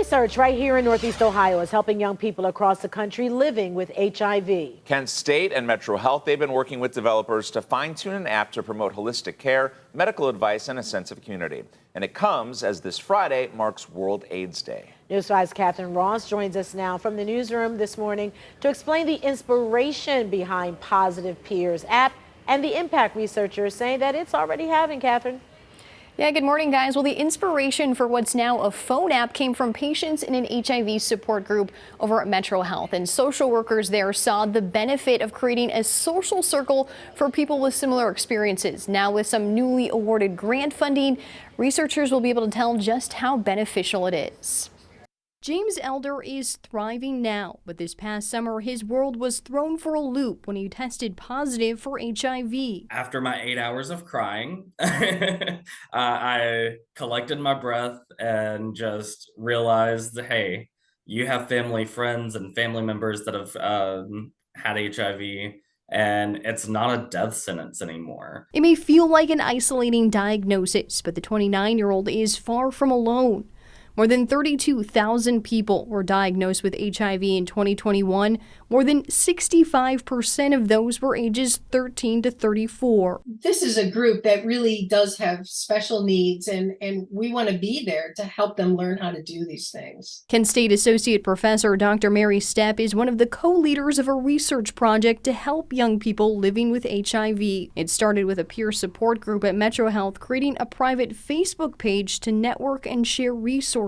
research right here in Northeast Ohio is helping young people across the country living with HIV. Kent State and Metro Health, they've been working with developers to fine-tune an app to promote holistic care, medical advice, and a sense of community. And it comes as this Friday marks World AIDS Day. News 5's Catherine Ross joins us now from the newsroom this morning to explain the inspiration behind Positive Peers app and the impact researchers say that it's already having. Catherine. Yeah, good morning, guys. Well, the inspiration for what's now a phone app came from patients in an HIV support group over at Metro Health, and social workers there saw the benefit of creating a social circle for people with similar experiences. Now, with some newly awarded grant funding, researchers will be able to tell just how beneficial it is. James Elder is thriving now, but this past summer his world was thrown for a loop when he tested positive for HIV. After my 8 hours of crying, I collected my breath and just realized, hey, you have family, friends, and family members that have had HIV, and it's not a death sentence anymore. It may feel like an isolating diagnosis, but the 29-year-old is far from alone. More than 32,000 people were diagnosed with HIV in 2021. More than 65% of those were ages 13 to 34. This is a group that really does have special needs, and we want to be there to help them learn how to do these things. Kent State Associate Professor Dr. Mary Stepp is one of the co-leaders of a research project to help young people living with HIV. It started with a peer support group at Metro Health creating a private Facebook page to network and share resources,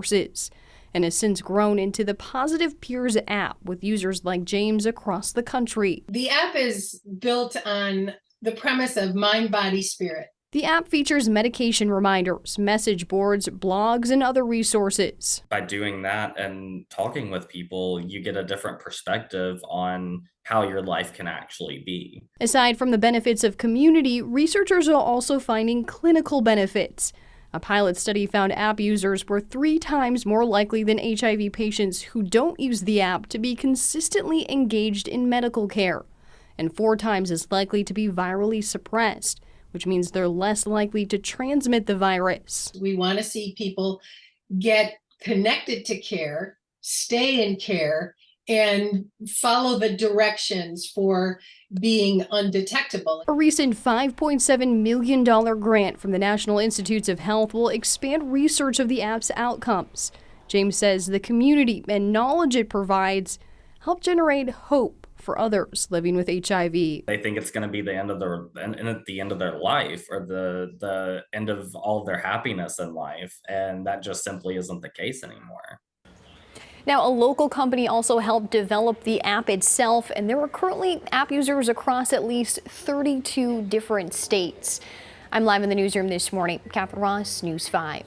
and has since grown into the Positive Peers app with users like James across the country. The app is built on the premise of mind, body, spirit. The app features medication reminders, message boards, blogs, and other resources. By doing that and talking with people, you get a different perspective on how your life can actually be. Aside from the benefits of community, researchers are also finding clinical benefits. A pilot study found app users were 3 times more likely than HIV patients who don't use the app to be consistently engaged in medical care, and 4 times as likely to be virally suppressed, which means they're less likely to transmit the virus. We want to see people get connected to care, stay in care, and follow the directions for being undetectable. A recent $5.7 million grant from the National Institutes of Health will expand research of the app's outcomes. James says the community and knowledge it provides help generate hope for others living with HIV. They think it's going to be the end of their life, or the end of all of their happiness in life, and that just simply isn't the case anymore. Now, a local company also helped develop the app itself, and there are currently app users across at least 32 different states. I'm live in the newsroom this morning. Catherine Ross, News 5.